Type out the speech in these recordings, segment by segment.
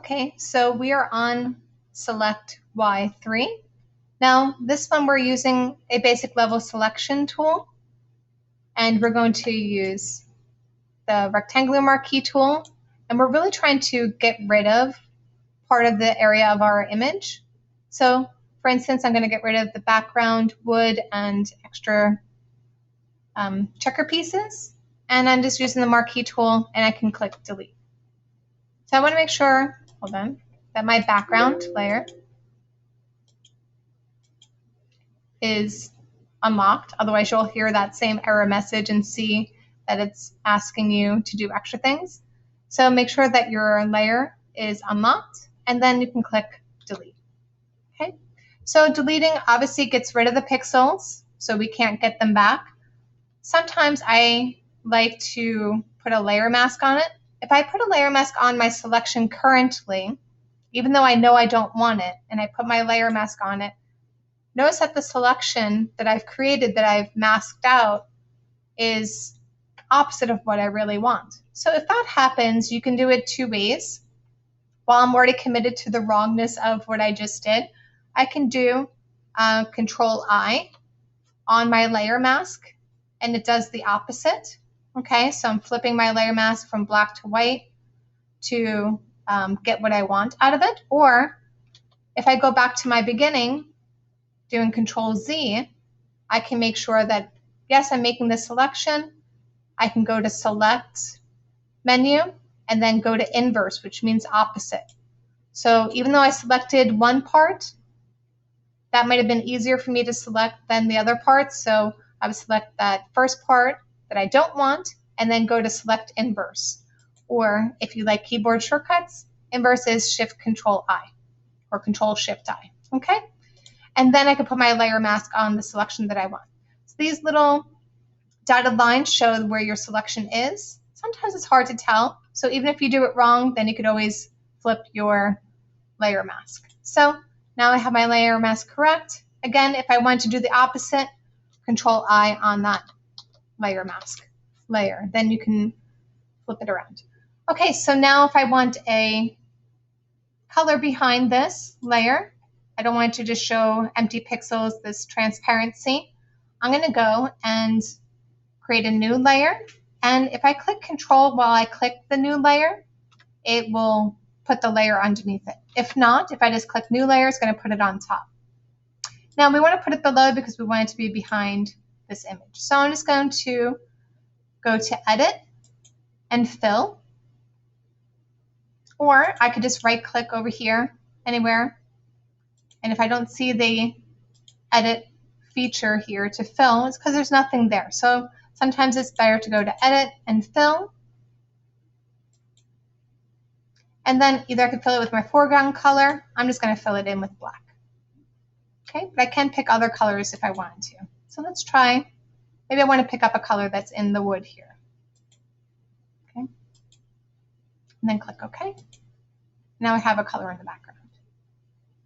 Okay, so we are on select Y3. Now, this one we're using a basic level selection tool, and we're going to use the rectangular marquee tool, and we're really trying to get rid of part of the area of our image. So, for instance, I'm going to get rid of the background, wood, and extra checker pieces, and I'm just using the marquee tool, and I can click delete. So I want to make sure, hold on, that my background layer is unlocked. Otherwise, you'll hear that same error message and see that it's asking you to do extra things. So make sure that your layer is unlocked, and then you can click delete. Okay. So deleting obviously gets rid of the pixels, so we can't get them back. Sometimes I like to put a layer mask on it. If I put a layer mask on my selection currently, even though I know I don't want it, and I put my layer mask on it, notice that the selection that I've created, that I've masked out, is opposite of what I really want. So if that happens, you can do it two ways. While I'm already committed to the wrongness of what I just did, I can do Control I on my layer mask, and it does the opposite. Okay, so I'm flipping my layer mask from black to white to get what I want out of it. Or if I go back to my beginning, doing Control Z, I can make sure that, yes, I'm making this selection. I can go to Select menu and then go to Inverse, which means opposite. So even though I selected one part, that might have been easier for me to select than the other parts. So I would select that first part that I don't want and then go to Select Inverse. Or if you like keyboard shortcuts, Inverse is Shift Control I or Control Shift I. Okay? And then I can put my layer mask on the selection that I want. So these little dotted lines show where your selection is. Sometimes it's hard to tell. So even if you do it wrong, then you could always flip your layer mask. So now I have my layer mask correct. Again, if I want to do the opposite, Control I on that layer mask layer. Then you can flip it around. Okay, so now if I want a color behind this layer, I don't want it to just show empty pixels, this transparency, I'm going to go and create a new layer. And if I click Control while I click the new layer, it will put the layer underneath it. If not, if I just click New Layer, it's going to put it on top. Now we want to put it below because we want it to be behind this image. So I'm just going to go to Edit and Fill. Or I could just right click over here anywhere. And if I don't see the edit feature here to fill, it's because there's nothing there. So sometimes it's better to go to Edit and Fill. And then either I could fill it with my foreground color. I'm just going to fill it in with black. Okay, but I can pick other colors if I wanted to. So let's try, maybe I want to pick up a color that's in the wood here. Okay, and then click OK. Now I have a color in the background.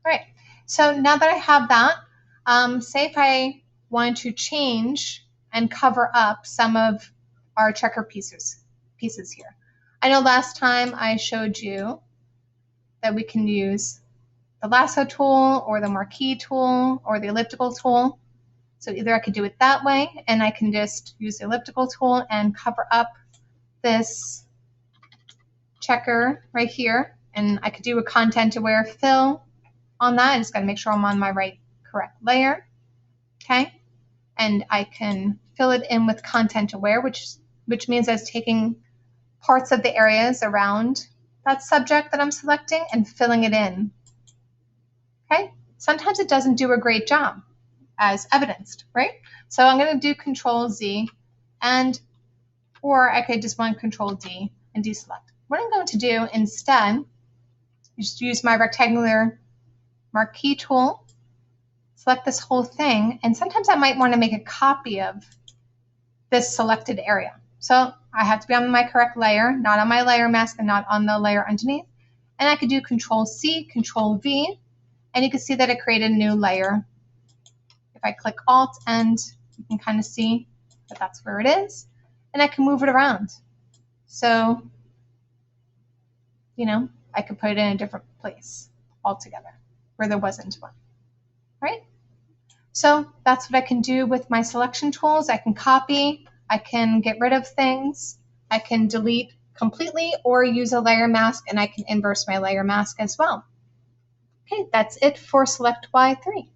All right, so now that I have that, say if I wanted to change and cover up some of our checker pieces here. I know last time I showed you that we can use the lasso tool or the marquee tool or the elliptical tool. So either I could do it that way, and I can just use the elliptical tool and cover up this checker right here. And I could do a content-aware fill on that. I just got to make sure I'm on my correct layer. Okay, and I can fill it in with content-aware, which means I was taking parts of the areas around that subject that I'm selecting and filling it in. Okay, sometimes it doesn't do a great job, as evidenced, right? So I'm going to do Control Z, or I could just want Control D and deselect. What I'm going to do instead is just use my rectangular marquee tool, select this whole thing, and sometimes I might want to make a copy of this selected area. So I have to be on my correct layer, not on my layer mask and not on the layer underneath. And I could do Control C, Control V, and you can see that it created a new layer. If I click Alt, and you can kind of see that that's where it is, and I can move it around. So, I could put it in a different place altogether where there wasn't one, right? So that's what I can do with my selection tools. I can copy, I can get rid of things, I can delete completely or use a layer mask, and I can inverse my layer mask as well. Okay, that's it for Select Y3.